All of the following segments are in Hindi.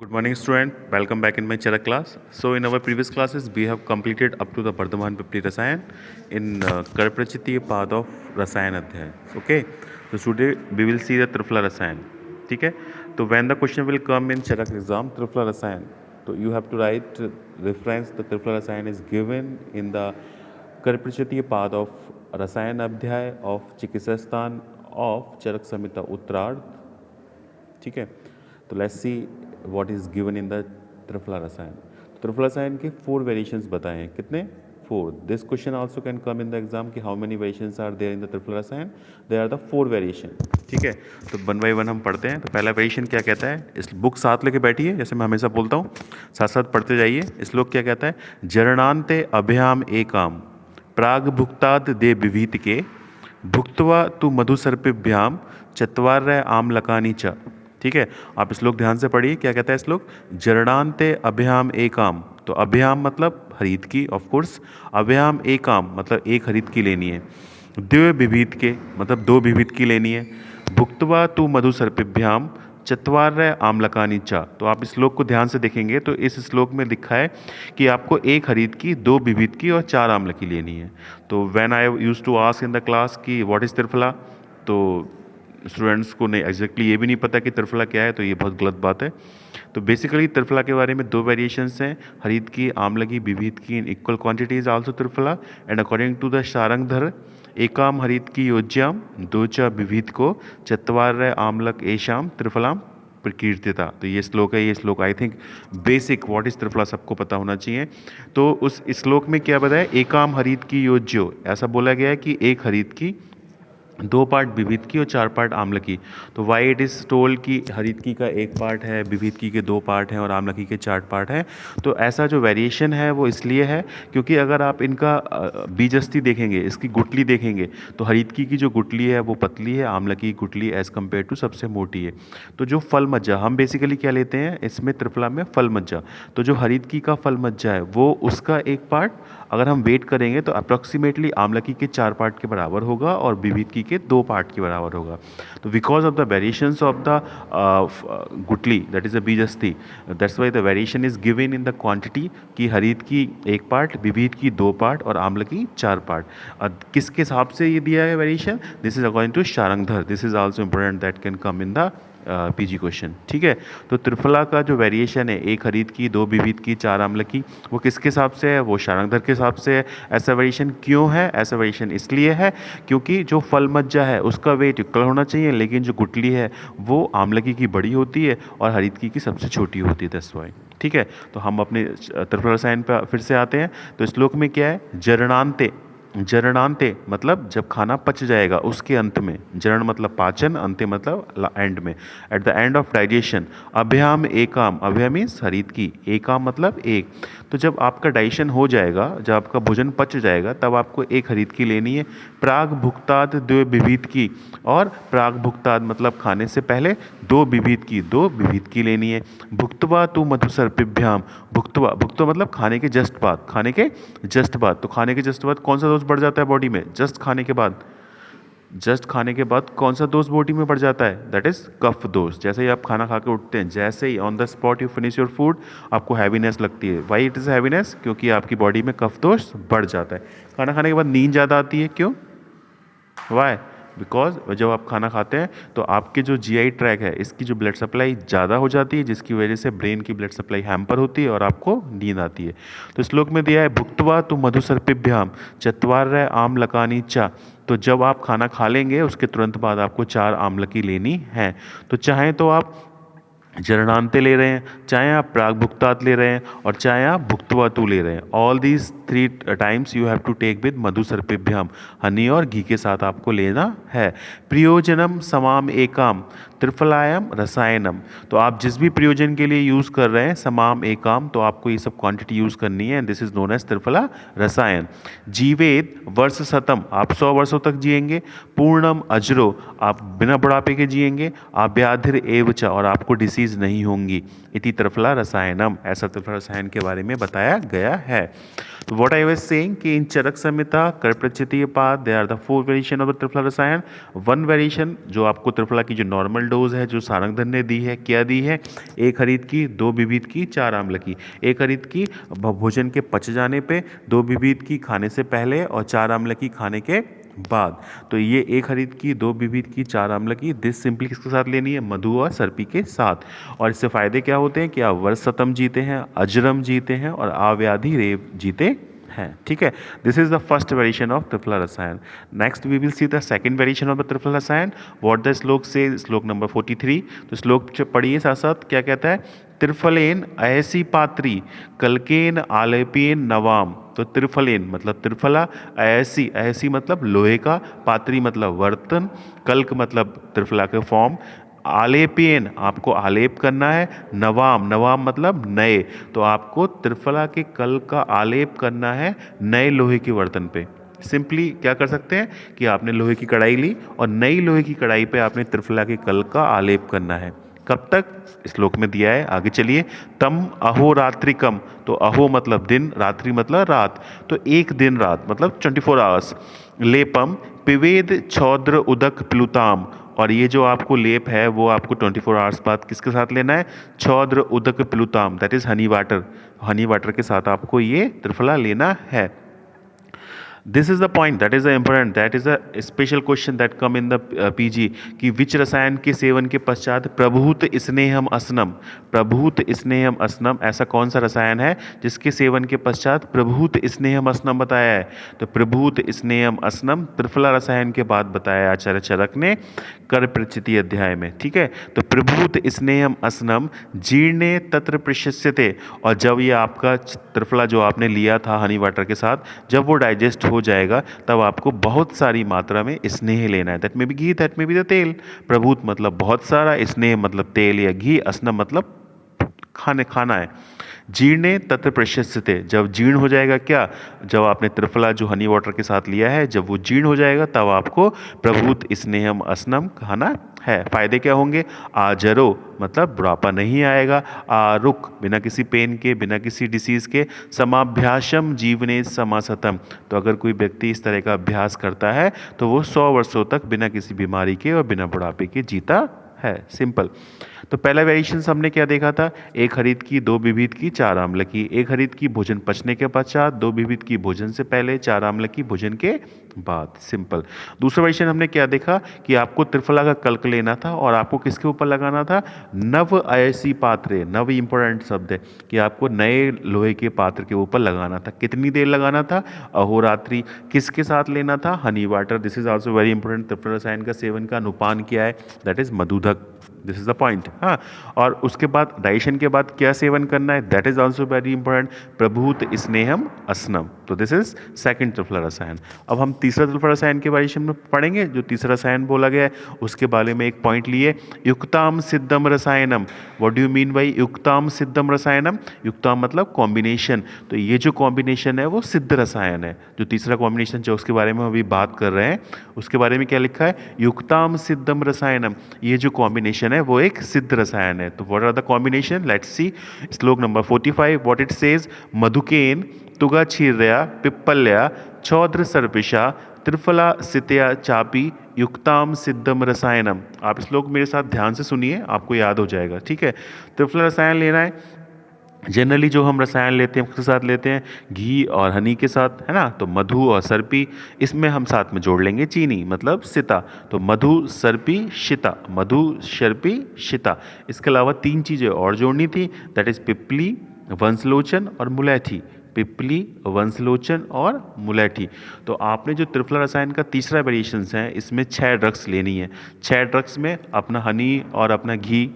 Good morning, student. Welcome back in my Charak class. So, in our previous classes, we have completed up to the Bardhaman Pipli Rasayan in Karprachiti part of Rasayan Adhyay. Okay. So, today we will see the Trifla Rasayan. ठीक है. तो when the question will come in Charak exam, Trifla Rasayan. So, you have to write reference. The Trifla Rasayan is given in the Karprachiti part of Rasayan Adhyay of Chikisastan of Charak Samhita Uttarad. ठीक है. तो let's see what is given in the Triphala रसायन. त्रिफला रसायन के 4 वेरिएशंस बताए हैं. कितने? 4. This question also can come in the exam कि how many variations are there in the Triphala rasayana. There are the 4 variation. ठीक है. तो वन बाय वन हम पढ़ते हैं. तो पहला वेरिएशन क्या कहता है? इस बुक साथ लेके बैठिए, जैसे मैं हमेशा बोलता हूँ, साथ साथ पढ़ते जाइए. श्लोक क्या कहता है? जरणान्ते अभ्याम एकाम प्राग भुक्ताद दे विभीत के भुक्त्वा तु मधुसर्पिभ्याम चत्वारय आमलकानी च. ठीक है. आप श्लोक ध्यान से पढ़िए. क्या कहता है श्लोक? जरणान्ते अभ्याम एकाम. तो अभ्याम मतलब हरित की, ऑफ कोर्स. अभ्याम एकाम मतलब एक हरित की लेनी है. द्वे विभीत के मतलब 2 विभीत की लेनी है. भुक्त्वा तु मधुसर्पिभ्याम चत्वारय आमलकानी चा. तो आप इस श्लोक को ध्यान से देखेंगे तो इस श्लोक में लिखा है कि आपको एक हरित की, 2 विभीत की और 4 आमलकी लेनी है. तो when I used to ask in the class कि व्हाट इज त्रिफला, तो स्टूडेंट्स को नहीं एग्जैक्टली ये भी नहीं पता कि त्रिफला क्या है, तो ये बहुत गलत बात है. तो बेसिकली त्रिफला के बारे में 2 वेरिएशंस हैं, हरित की, आमलकी, विभीत की in equal quantity is also Triphala. And according to the Sharangadhara एकाम हरित की योज्याम 2 च विभीत को चत्वारय आमलक एशाम त्रिफलाम प्रकीर्तिता. तो ये श्लोक है. ये श्लोक I think basic what is triphala सबको पता होना चाहिए. तो उस श्लोक में क्या बताया? एकाम हरित की योज्यो, ऐसा बोला गया है कि एक हरित की 2 पार्ट विभीत की और 4 पार्ट आमलकी. तो वाई इट इज़ टोल्ड कि हरित की का 1 पार्ट है, विभीत की के 2 पार्ट हैं और आमलकी के 4 पार्ट हैं. तो ऐसा जो वेरिएशन है वो इसलिए है क्योंकि अगर आप इनका बीजस्ती देखेंगे, इसकी गुटली देखेंगे, तो हरित की जो गुटली है वो पतली है, आमलकी की गुटली एज़ कम्पेयर टू सबसे मोटी है. तो जो फल मज्जा हम बेसिकली क्या लेते हैं इसमें त्रिफला में? फल मज्जा. तो जो हरित की का फल मज्जा है वो उसका 1 पार्ट अगर हम वेट करेंगे तो अप्रॉक्सीमेटली आमलकी के 4 पार्ट के बराबर होगा और विभीत की के 2 पार्ट के बराबर होगा. तो because of the variations of the गुटली दैट इज अ बीजस्थी, that's why the variation is given in the quantity कि हरित की 1 पार्ट, विभीत की 2 पार्ट और आमलकी 4 पार्ट. किसके हिसाब से ये दिया है variation? This is according to Sharangdhar. This is also important that can come in the PG question. ठीक है. तो त्रिफला का जो वेरिएशन है, 1 हरित की, 2 विभीत की, 4 आमलकी, वो किसके हिसाब से है? वो शारंगधर के हिसाब से है. ऐसा वेरिएशन क्यों है? ऐसा वेरिएशन इसलिए है क्योंकि जो फल मज्जा है उसका वेट इक्वल होना चाहिए, लेकिन जो गुटली है वो आमलकी की बड़ी होती है और हरित की सबसे छोटी होती है. That's why. ठीक है. तो हम अपने त्रिफला रसायन पर फिर से आते हैं. तो श्लोक में क्या है? जरणान्ते. जरणान्ते मतलब जब खाना पच जाएगा उसके अंत में. जरण मतलब पाचन, अंते मतलब एंड में, at the end of digestion. अभ्याम एकाम, अभ्याम मीन्स हरित की, एकाम मतलब एक. तो जब आपका डाइजेशन हो जाएगा, जब आपका भोजन पच जाएगा, तब आपको 1 हरित की लेनी है. प्राग भुक्ताद 2 विभीत की, और प्राग भुक्ताद मतलब खाने से पहले 2 विभीत की, 2 विभीत की लेनी है. भुक्त्वा तु मधुसर्पिभ्याम. भुक्त्वा, भुक्त्वा मतलब खाने के जस्ट बाद, खाने के जस्ट बाद. तो खाने के जस्ट बाद कौन सा दोष बढ़ जाता है बॉडी में? जस्ट खाने के बाद. जस्ट खाने के बाद कौन सा दोष बॉडी में बढ़ जाता है? दैट इज कफ दोष. जैसे ही आप खाना खा के उठते हैं, जैसे ही on the spot you finish your food, आपको हैवीनेस लगती है. Why it is heaviness? क्योंकि आपकी बॉडी में कफ दोष बढ़ जाता है. खाना खाने के बाद नींद ज़्यादा आती है. क्यों? वाई? बिकॉज जब आप खाना खाते हैं तो आपके जो जीआई ट्रैक है इसकी जो ब्लड सप्लाई ज़्यादा हो जाती है, जिसकी वजह से ब्रेन की ब्लड सप्लाई हैम्पर होती है और आपको नींद आती है. तो श्लोक में दिया है भुक्त्वा तु मधुसर्पिभ्याम चत्वारय आमलकानी चा. तो जब आप खाना खा लेंगे उसके तुरंत बाद आपको 4 आमलकी लेनी है. तो चाहे तो आप जरणान्ते ले रहे हैं, चाहे आप प्राग भुक्ताद ले रहे हैं, और चाहे आप भुक्त्वा तु ले रहे हैं. All these 3 times you have to take with मधुसर्पिभ्याम. हनी और घी के साथ आपको लेना है. प्रयोजनम समाम एकाम त्रिफलायम रसायनम. तो आप जिस भी प्रयोजन के लिए यूज़ कर रहे हैं समाम एकाम, तो आपको ये सब क्वांटिटी यूज़ करनी है. This is known as triphala rasayana. जीवेद वर्ष शतम, आप 100 वर्षों तक जिएंगे. पूर्णम अजरो, आप बिना बुढ़ापे के जिएंगे. व्याधिर एवच, और आपको डिसीज नहीं होंगी. इति त्रिफला रसायनम, ऐसा त्रिफला रसायन के बारे में बताया गया है. तो व्हाट आई वाज सेइंग कि इन चरक संहिता कर्प्रचितीय पाद they are the 4 variation of the Triphala rasayana. One variation जो आपको त्रिफला की जो नॉर्मल डोज है जो सारंगधर ने दी है, क्या दी है, 1 हरीद की, 2 विविध की, 4 आम्ल की। 1 हरीद की भोजन के पच जाने पे, 2 विविध की खाने से पहले और 4 आम्ल की खाने के बाद। तो ये 1 हरीद की, 2 विविध की, 4 आम्ल की, दिस सिंपली किसके साथ लेनी है, मधु और सर्पी के साथ। और इससे फायदे क्या होते हैं कि आप वर्षतम जीते हैं, अजरम जीते हैं और अव्याधि रेव जीते हैं। ठीक है, this is the first variation of Triphala rasayana. Next we will see the second variation of the Triphala rasayana. What the श्लोक से, श्लोक नंबर 43। तो श्लोक पढ़िए साथ साथ, क्या कहता है, त्रिफलेन ऐसी पात्री कलकेन आलेपेन नवाम। तो त्रिफलेन मतलब त्रिफला, ऐसी, ऐसी मतलब लोहे का, पात्री मतलब बर्तन, कल्क मतलब त्रिफला के फॉर्म, आलेपेन आपको आलेप करना है, नवाम, नवाम मतलब नए, तो आपको त्रिफला के कल का आलेप करना है नए लोहे के बर्तन पे। सिंपली क्या कर सकते हैं कि आपने लोहे की कढ़ाई ली और नई लोहे की कढ़ाई पे आपने त्रिफला के कल का आलेप करना है। कब तक, श्लोक में दिया है, आगे चलिए। तम अहोरात्रिकम, तो अहो मतलब दिन, रात्रि मतलब रात, तो एक दिन रात मतलब 24 आवर्स। लेपम पिवेद छौद्र उदक प्लुताम, और ये जो आपको लेप है वो आपको 24 आवर्स बाद किसके साथ लेना है, छौद्र उदक प्लुताम, that is honey water, honey water के साथ आपको ये त्रिफला लेना है। This is the point, that is the important, that is a special question that come in the PG कि विच रसायन के सेवन के पश्चात प्रभूत स्नेहम असनम, प्रभूत स्नेहम असनम, ऐसा कौन सा रसायन है जिसके सेवन के पश्चात प्रभूत स्नेहम असनम बताया है। तो प्रभूत स्नेहम असनम त्रिफला रसायन के बाद बताया आचार्य चरक ने कर प्रचिति अध्याय में। ठीक है, तो प्रभूत स्नेहम असनम जीर्णे तत्र प्रशस्यते, और जब ये आपका त्रिफला जो आपने लिया था हनी वाटर के साथ, जब वो डाइजेस्ट हो जाएगा तब आपको बहुत सारी मात्रा में स्नेह लेना है, that may be ghee, that may be the तेल। प्रभूत मतलब बहुत सारा, स्नेह मतलब तेल या घी, असनम मतलब खाना है। जीर्णे तत्र प्रशस्यते, जब जीर्ण हो जाएगा, क्या, जब आपने त्रिफला जो हनी वाटर के साथ लिया है जब वो जीर्ण हो जाएगा तब आपको प्रभूत स्नेहम असनम खाना है। फायदे क्या होंगे, आजरो मतलब बुढ़ापा नहीं आएगा, आरुक बिना किसी पेन के, बिना किसी डिसीज के, समाभ्यासम जीवने समासतम, तो अगर कोई व्यक्ति इस तरह का अभ्यास करता है तो वो 100 वर्षों तक बिना किसी बीमारी के और बिना बुढ़ापे के जीता है। सिंपल। तो पहला वेरिएशन हमने क्या देखा था, 1 हरीद की, 2 विविध की, 4 आम्ल की। 1 हरीद की भोजन पचने के पश्चात, 2 विविध की भोजन से पहले, 4 आम्ल की भोजन के बाद। सिंपल। दूसरा वेरिएशन हमने क्या देखा कि आपको त्रिफला का कल्क लेना था और आपको किसके ऊपर लगाना था, नव अयसी पात्रे, नव इंपॉर्टेंट शब्द है कि आपको नए लोहे के पात्र के ऊपर लगाना था। कितनी देर लगाना था, अहोरात्रि। किसके साथ लेना था, honey water, this is also very important. Triphala रसायन का सेवन का अनुपान क्या है, दैट इज मधुधक, दिस इज द पॉइंट। हाँ, और उसके बाद डाइजेशन के बाद क्या सेवन करना है, that is also very important, प्रभूत स्नेहम असनम। तो दिस इज सेकंड त्रिफला रसायन। अब हम तीसरा त्रिफला रसायन के बारे में पढ़ेंगे। जो तीसरा रसायन बोला गया है उसके बारे में एक पॉइंट लिए, युक्ताम सिद्धम रसायनम। What do you mean by युक्ताम सिद्धम रसायनम, युक्ताम मतलब कॉम्बिनेशन, तो ये जो कॉम्बिनेशन है वो सिद्ध रसायन है। जो तीसरा कॉम्बिनेशन जो उसके बारे में अभी बात कर रहे हैं उसके बारे में क्या लिखा है, युक्ताम सिद्धम रसायनम, ये जो कॉम्बिनेशन है वो एक सिद्ध रसायन है। तो what are the combination, let's see. श्लोक नंबर 45, व्हाट इट सेज, मधुकेन तुगा छीर्या पिप्पल्या चौद्र सर्पिशा त्रिफला सितया चापी युक्ताम सिद्धम रसायनम। आप श्लोक मेरे साथ ध्यान से सुनिए, आपको याद हो जाएगा। ठीक है, त्रिफला रसायन लेना है। जनरली जो हम रसायन लेते हैं उसके साथ लेते हैं घी और हनी के साथ, है ना, तो मधु और सर्पी, इसमें हम साथ में जोड़ लेंगे चीनी मतलब सिता, तो मधु सर्पी शिता, मधु सर्पी शिता। इसके अलावा 3 चीज़ें और जोड़नी थी, दैट इज पिपली, वंशलोचन और मुलैठी, पिपली, वंशलोचन और मुलैठी। तो आपने जो त्रिफला रसायन का तीसरा वेरिएशंस है इसमें 6 ड्रग्स लेनी है। 6 ड्रग्स में अपना हनी और अपना घी,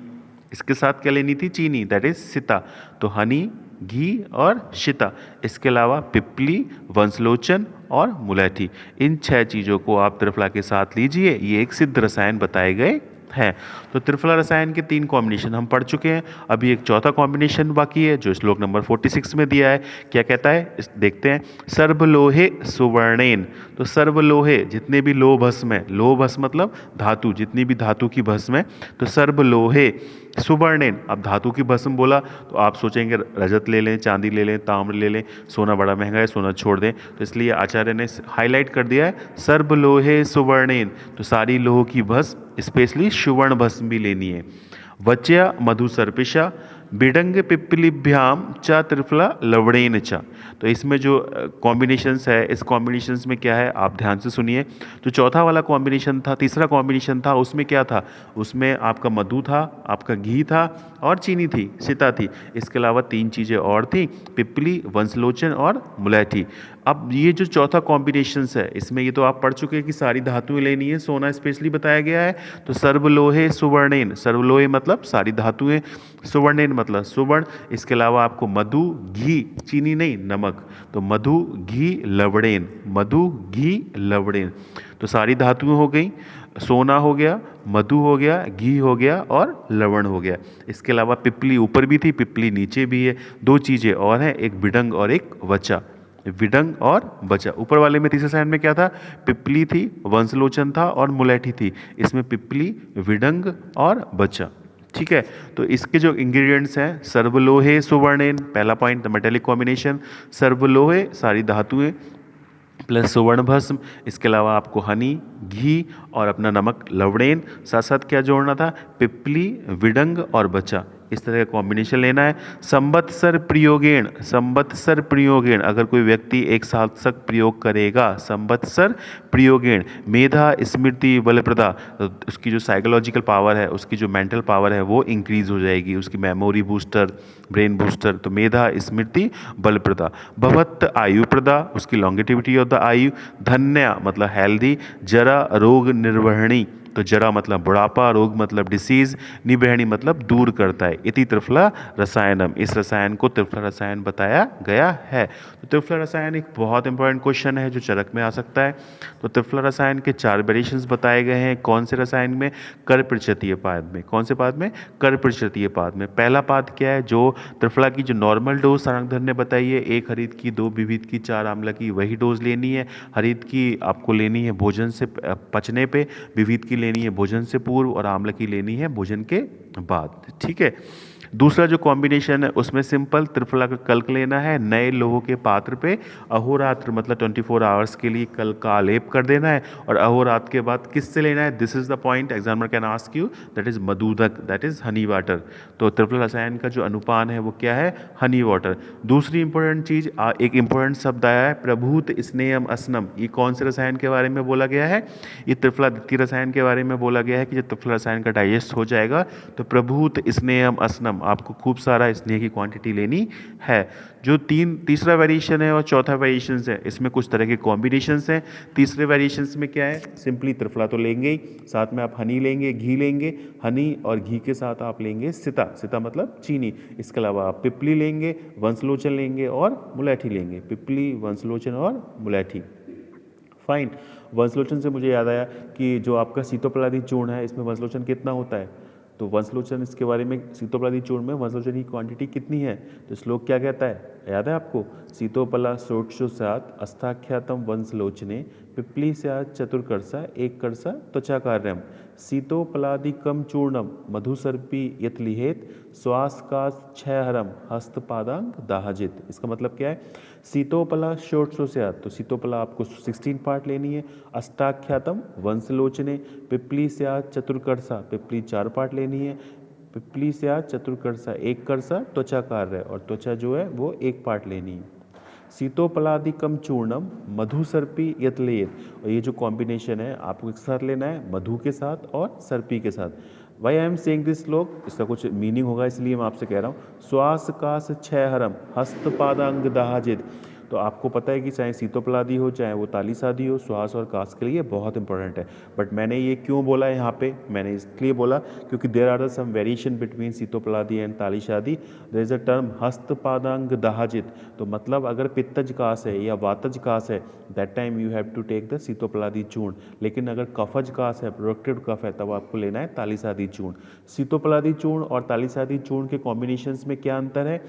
इसके साथ क्या लेनी थी, चीनी, दैट इज सिता, तो हनी, घी और शिता। इसके अलावा पिपली, वंशलोचन और मुलैठी, इन 6 चीज़ों को आप त्रिफला के साथ लीजिए, ये एक सिद्ध रसायन बताए गए हैं। तो त्रिफला रसायन के 3 कॉम्बिनेशन हम पढ़ चुके हैं, अभी एक चौथा कॉम्बिनेशन बाकी है जो श्लोक नंबर 46 में दिया है। क्या कहता है, देखते हैं। सर्वलोहे सुवर्णेन, तो सर्वलोहे जितने भी लोह भस्म है, लोह भस्म मतलब धातु, जितनी भी धातु की भस्म है, तो सर्वलोहे सुवर्णेन, अब धातु की भस्म बोला तो आप सोचेंगे रजत ले लें, चांदी ले लें, ताम्र ले लें, सोना बड़ा महंगा है, सोना छोड़ दें। तो इसलिए आचार्य ने हाईलाइट कर दिया है सर्व लोहे सुवर्णेन, तो सारी लोह की भस्म, स्पेशली सुवर्ण भस्म भी लेनी है। वच्या मधु सर्पिशा बिडंग पिप्पलिभ्याम च त्रिफला लवणेन च। तो इसमें जो कॉम्बिनेशंस है, इस कॉम्बिनेशंस में क्या है आप ध्यान से सुनिए। जो चौथा वाला कॉम्बिनेशन था, तीसरा कॉम्बिनेशन था, उसमें क्या था, उसमें आपका मधु था, आपका घी था और चीनी थी, सीता थी। इसके अलावा 3 चीज़ें और थी, पिप्पली, वंशलोचन और मुलैठी। अब ये जो चौथा कॉम्बिनेशंस है, इसमें ये तो आप पढ़ चुके हैं कि सारी धातुएं लेनी है, सोना स्पेशली बताया गया है। तो सर्वलोहे सुवर्णेन, सर्वलोहे मतलब सारी धातुएं, सुवर्णेन मतलब सुवर्ण। इसके अलावा आपको मधु, घी, चीनी नहीं, नमक, तो मधु, घी, लवणेन, मधु, घी, लवणेन। तो सारी धातुएं हो गई, सोना हो गया, मधु हो गया, घी हो गया और लवण हो गया। इसके अलावा पिप्पली ऊपर भी थी, पिप्पली नीचे भी है। 2 चीज़ें और हैं, एक बिडंग और एक वचा। विडंग और बचा। ऊपर वाले में तीसरे साइड में क्या था, पिप्पली थी, वंशलोचन था और मुलैठी थी। इसमें पिप्पली, विडंग और बचा। ठीक है, तो इसके जो इंग्रेडिएंट्स हैं, सर्वलोहे सुवर्णेन, पहला पॉइंट मेटेलिक कॉम्बिनेशन, सर्वलोहे सारी धातुएं प्लस सुवर्ण भस्म। इसके अलावा आपको हनी, घी और अपना नमक लवणेन, साथ साथ क्या जोड़ना था, पिप्पली, विडंग और बचा। इस तरह का कॉम्बिनेशन लेना है। संवत्सर प्रयोगेण, संवत्सर प्रयोगेण, अगर कोई व्यक्ति एक साल तक प्रयोग करेगा, संवत्सर प्रयोगेण, मेधा स्मृति बलप्रदा, तो उसकी जो साइकोलॉजिकल पावर है, उसकी जो मेंटल पावर है वो इंक्रीज हो जाएगी, उसकी मेमोरी बूस्टर, ब्रेन बूस्टर। तो मेधा स्मृति बलप्रदा। भवत आयु प्रदा, उसकी लॉन्गेटिविटी ऑफ द आयु। धन्या मतलब हेल्दी। जरा रोग निर्वहणी, तो जरा मतलब बुढ़ापा, रोग मतलब डिसीज, निबहनी मतलब दूर करता है। इति त्रिफला रसायनम, इस रसायन को त्रिफला रसायन बताया गया है। तो त्रिफला रसायन एक बहुत इंपॉर्टेंट क्वेश्चन है जो चरक में आ सकता है। तो त्रिफला रसायन के 4 वेरिएशंस बताए गए हैं। कौन से रसायन में, कर प्रचतीय पाद में। कौन से पाद में, कर प्रचतीय पाद में। पहला पाद क्या है, जो त्रिफला की जो नॉर्मल डोज सारंगधर ने बताई है, 1 हरित की, 2 विविध की, 4 आम्ल की, वही डोज लेनी है। हरित की आपको लेनी है भोजन से पचने पे, विविध की लेनी है भोजन से पूर्व और आम्ल की लेनी है भोजन के बाद। ठीक है, दूसरा जो कॉम्बिनेशन है उसमें सिंपल त्रिफला का कल्क लेना है, नए लोहो के पात्र पे अहोरात्र मतलब 24 आवर्स के लिए कल का आलेप कर देना है। और अहोरात्र के बाद किससे लेना है, this is the point examiner can ask you, that is मधुदक, दैट इज हनी वाटर। तो त्रिफला रसायन का जो अनुपान है वो क्या है, हनी वाटर। दूसरी इंपॉर्टेंट चीज, एक इंपॉर्टेंट शब्द आया है प्रभूत स्नेहम असनम। ये कौन से रसायन के बारे में बोला गया है, ये त्रिफला द्वितीय रसायन के बारे में बोला गया है कि जब त्रिफला रसायन का डाइजेस्ट हो जाएगा तो प्रभूत स्नेहम असनम, आपको खूब सारा स्नेह की क्वांटिटी लेनी है। जो तीसरा वेरिएशन है और चौथा वेरिएशन है, इसमें कुछ तरह के कॉम्बिनेशंस हैं। तीसरे वेरिएशन में क्या है, सिंपली त्रिफला तो लेंगे ही, साथ में आप हनी लेंगे, घी लेंगे, हनी और घी के साथ आप लेंगे सिता, सिता मतलब चीनी। इसके अलावा आप पिप्पली लेंगे, वंशलोचन लेंगे और मुलैठी लेंगे। पिप्पली, वंशलोचन और मुलैठी। फाइन। वंशलोचन से मुझे याद आया कि जो आपका सीतोपलादी चूर्ण है, इसमें वंशलोचन कितना होता है, तो वंशलोचन, इसके बारे में सीतोपलादी चूर्ण में वंशलोचन की क्वांटिटी कितनी है, तो श्लोक क्या कहता है, याद है आपको, सीतोपला सोक्षु स्यात् अस्थाख्यातम वंशलोचने पिप्पली स्यात् चतुर्कर्षा एक कर्षा त्वचाकार्यम सीतोपलादिकम चूर्णम मधुसर्पी यत लिहेत श्वासकाश क्षयहरम हस्तपादांग दाहजित। इसका मतलब क्या है, सीतोपला षोडशो स्यात्, तो सीतोपला आपको 16 पार्ट लेनी है। अष्टाख्यातम वंशलोचने पिप्पली स्यात् चतुर्कर्षा, पिप्पली 4 पार्ट लेनी है। पिप्पली स्यात् चतुर्कर्षा एक कर्षा त्वचा कार्य, और त्वचा जो है वो 1 पार्ट लेनी है। सीतोपलादिकम चूर्णम मधुसर्पी यत लेत, और ये जो कॉम्बिनेशन है आपको एक साथ लेना है, मधु के साथ और सर्पी के साथ। Why I am saying this shloka, इसका कुछ मीनिंग होगा इसलिए मैं आपसे कह रहा हूँ। श्वास काश क्षयहरम हस्तपादांग दाहजित, तो आपको पता है कि चाहे सीतोपलादी हो चाहे वो तालीशादी हो, श्वास और काश के लिए बहुत इंपॉर्टेंट है। बट मैंने ये क्यों बोला है यहाँ पे, मैंने इसलिए बोला क्योंकि there are some variation between Sitopaladi and Talishadi. There is a term हस्तपादांग दाहजित, तो मतलब अगर पित्तज काश है या वातज काश है, that time you have to take the Sitopaladi churna. लेकिन अगर कफज काश है, प्रोडक्टिव कफ है, तब आपको लेना है तालीशादी चूर्ण। सीतोपलादी चूर्ण और तालीशादी चूर्ण के कॉम्बिनेशंस में क्या अंतर है,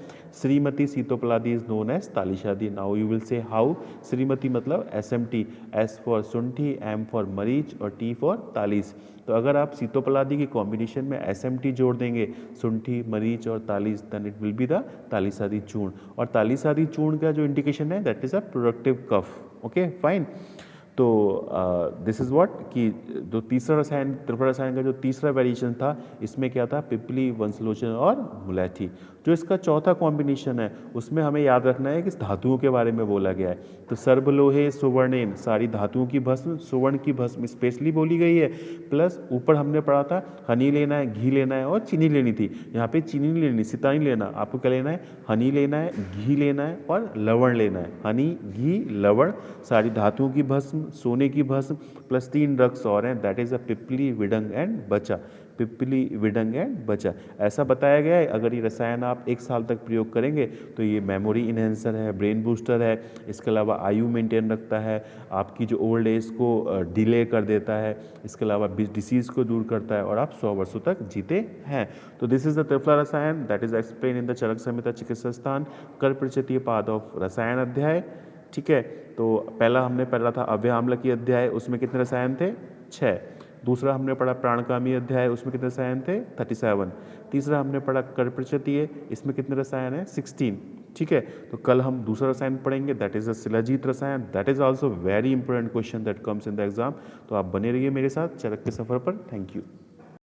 Shrimati Sitopaladi is known as Talishadi. Now how you will say how, Shrimati मतलब SMT, S for Shunthi, M for Maricha और T फॉर तालीस। तो अगर आप सीतोपलादी की कॉम्बिनेशन में SMT जोड़ देंगे, शुंठी, मरीच और Talis, then it will be the Talisadi churna. और तालीसादी चूर्ण का जो इंडिकेशन है that is a productive cough. Okay fine. तो दिस इज़ व्हाट कि जो तीसरा रसायन, त्रिफला रसायन का जो तीसरा वेरिएशन था, इसमें क्या था, पिपली, वंशलोचन और मुलैठी। जो इसका चौथा कॉम्बिनेशन है उसमें हमें याद रखना है कि धातुओं के बारे में बोला गया है। तो सर्वलोहे सुवर्णेन, सारी धातुओं की भस्म, सुवर्ण की भस्म स्पेशली बोली गई है। प्लस ऊपर हमने पढ़ा था हनी लेना है, घी लेना है और चीनी लेनी थी। यहाँ पे चीनी नहीं लेनी, सिता नहीं लेना, आपको क्या लेना है, हनी लेना है, घी लेना है और लवण लेना है। हनी, घी, लवण, सारी धातुओं की भस्म, सोने की भस्म, प्लस 3 ड्रग्स और हैं, that is a Pippali, Vidanga and Vacha. Pippali, Vidanga and बचा, ऐसा बताया गया है। अगर ये रसायन आप 1 साल तक प्रयोग करेंगे तो ये मेमोरी इन्हेंसर है, ब्रेन बूस्टर है, इसके अलावा आयु मेंटेन रखता है, आपकी जो ओल्ड एज को डिले कर देता है, इसके अलावा डिसीज़ को दूर करता है और आप 100 वर्षों तक जीते हैं। तो this is the Triphala rasayana that is explain in the Charaka Samhita Chikitsa Sthana कर प्रचितीय पाद ऑफ रसायन अध्याय। ठीक है, तो पहला हमने पढ़ा था अव्यय की अध्याय, उसमें कितने रसायन थे, 6। दूसरा हमने पढ़ा प्राणकामी अध्याय, उसमें कितने रसायन थे, 37। तीसरा हमने पढ़ा कर प्रचितीय, इसमें कितने रसायन हैं, 16। ठीक है, तो कल हम दूसरा रसायन पढ़ेंगे दैट इज अ शिलाजीत रसायन, that is also very important question that comes in the exam. तो आप बने रहिए मेरे साथ चरक के सफर पर। Thank you.